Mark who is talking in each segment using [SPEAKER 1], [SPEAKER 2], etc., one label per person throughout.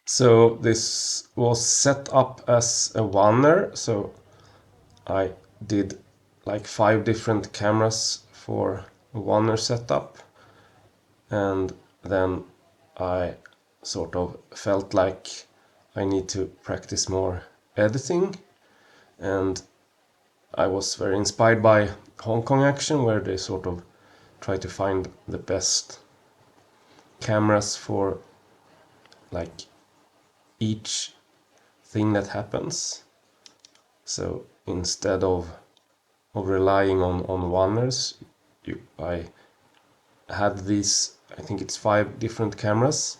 [SPEAKER 1] So this was set up as a oneer, so I did like 5 different cameras for a oneer setup, and then I sort of felt like I need to practice more editing, and I was very inspired by Hong Kong Action, where they sort of try to find the best cameras for like each thing that happens. So instead of relying on oneers, I had these, I think it's 5 different cameras,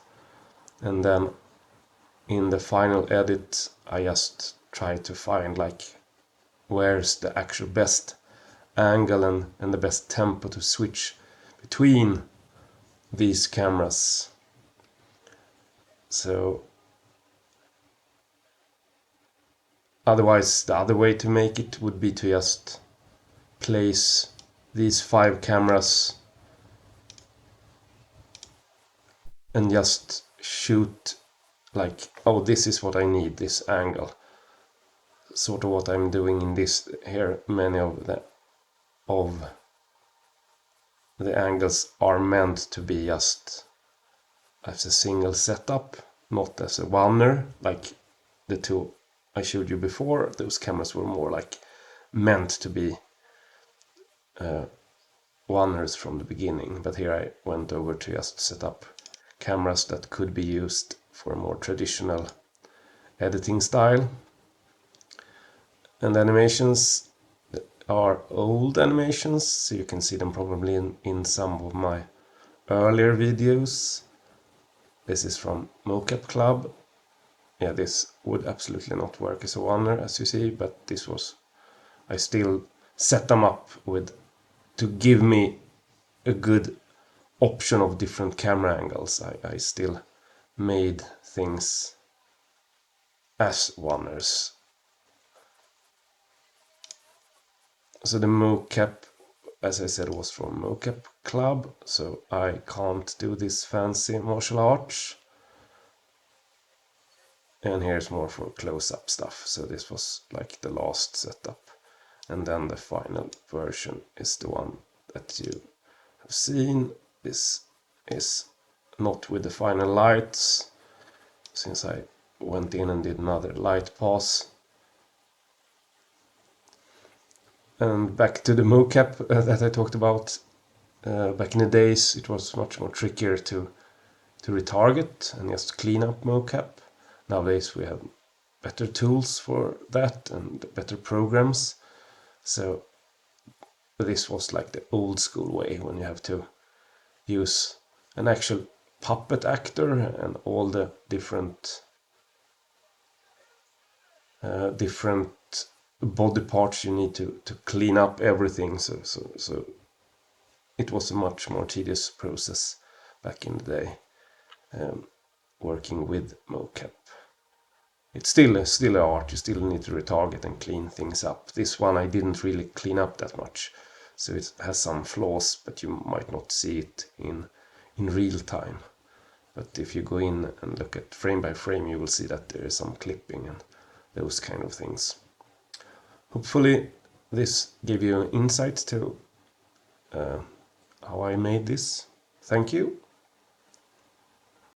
[SPEAKER 1] and then in the final edit I just try to find like where's the actual best angle and the best tempo to switch between these cameras. So otherwise the other way to make it would be to just place these 5 cameras and just shoot like, oh, this is what I need, this angle. Sort of what I'm doing in this here. Many of the angles are meant to be just as a single setup, not as a oneer like the 2 I showed you before. Those cameras were more like meant to be oneers from the beginning, but here I went over to just set up cameras that could be used for a more traditional editing style. And the animations are old animations, so you can see them probably in some of my earlier videos. This is from Mocap Club. Yeah, this would absolutely not work as a oneer, as you see, but this was, I still set them up with to give me a good option of different camera angles. I still made things as oneers. So the mocap, as I said, was from Mocap Club, so I can't do this fancy martial arts. And here's more for close-up stuff. So this was like the last setup, and then the final version is the one that you have seen. This is not with the final lights, since I went in and did another light pass. And back to the mocap that I talked about. Back in the days it was much more trickier to retarget and just clean up mocap. Nowadays we have better tools for that and better programs. So this was like the old school way, when you have to use an actual puppet actor and all the different body parts you need to clean up everything. So it was a much more tedious process back in the day, working with mocap. It's still an art. You still need to retarget and clean things up. This one I didn't really clean up that much, so it has some flaws, but you might not see it in real time. But if you go in and look at frame by frame, you will see that there is some clipping and those kind of things. Hopefully this gave you insight to how I made this. Thank you.